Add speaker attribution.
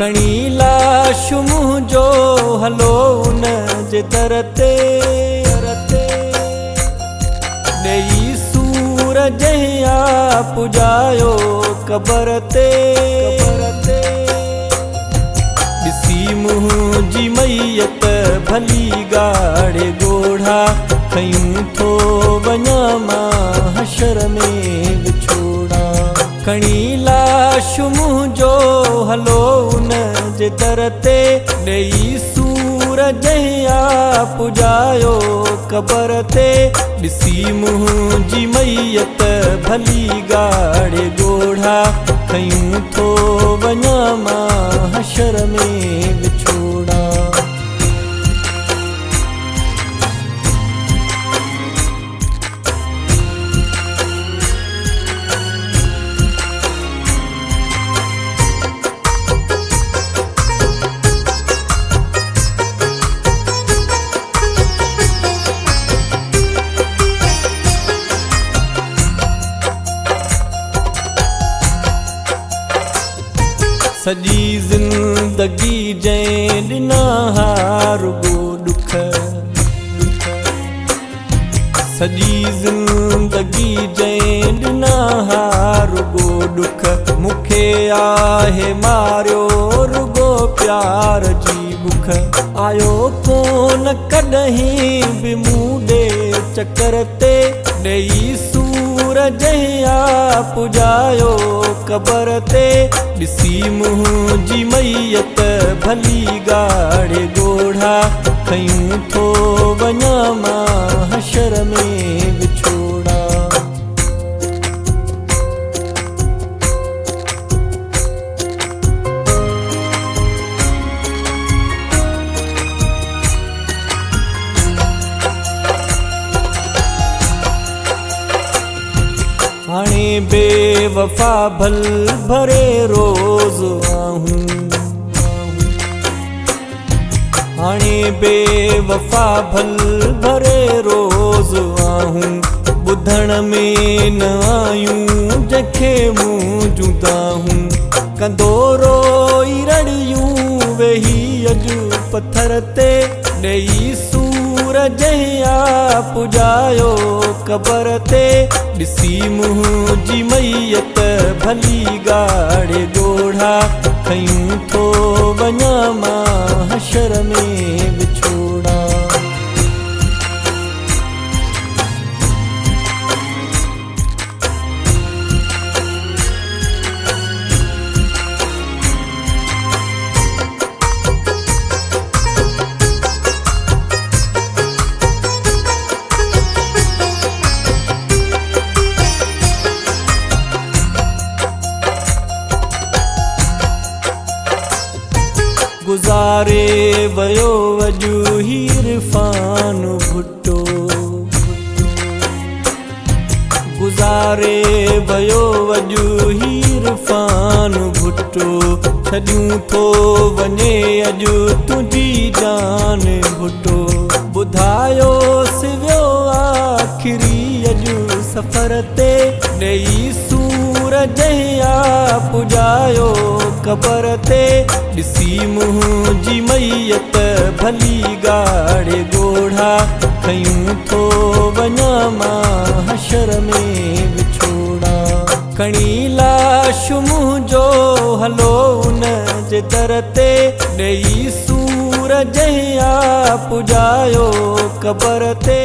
Speaker 1: खणी लाश मुंहिंजो हलो उन जे दर ते ॾेई सूर जहिया पुॼायो क़बर ते ॾिसी मुंहिंजी मैयत भली गाड़े ॻोढ़ा खयूं थो वञा मां हशर में विछोड़ा खणी लाश मुंहिंजो हलो उन जे दर ते ॾेई सूर जहिया पुॼायो क़बर ते ॾिसी मुंहिंजी मैयत भली गाड़े ॻोढ़ा खयूं थो वञा मां हशर में विछोड़ा सॼी ज़िंदगी जंहिं ॾिना रुॻो ॾुख सॼी ज़िंदगी जंहिं ॾिना रुॻो ॾुख मूंखे आहे मारियो रुॻो प्यार जी बुख आयो कोन कॾहिं बि मूं ॾे चकर ते ॾेई सूर जहिया पुॼायो क़बर ते ॾिसी मुंहिंजी मैयत भली गाड़े ॻोढ़ा खयूं थो वञा मां हशर में विछोड़ा हाणे बेवफा भल भरे रोज़ आहूं हाणे बेवफा भल भरे रोज़ आहूं ॿुधण में न आयूं जंहिंखे मूं जुदाहूं कंदो रोई रड़ियूं वेही अॼु पत्थर ते ॾेई सूर जहिया पुॼायो क़बर ते ॾिसी मुंहिंजी मैयत भली गाड़े ॻोढ़ा खयूं थो वञा मां हशर में विछोड़ा गुज़ारे वयो अॼु इरफान भुट्टो गुज़ारे वयो अॼु इरफान भुट्टो छॾियूं थो वञे अॼु तुंहिंजी जान भुट्टो ॿुधायोसि वियो आख़िरी अॼु सफ़र ते ॾेई सूर जहिया पुॼायो क़बर ते ॾिसी मुंहिंजी मैयत भली गाड़े ॻोढ़ा खयूं थो वञा मां हशर में विछोड़ा खणी लाश मुंहिंजो हलो उन जे दर ते ॾेई सूर जहिया पुॼायो क़बर ते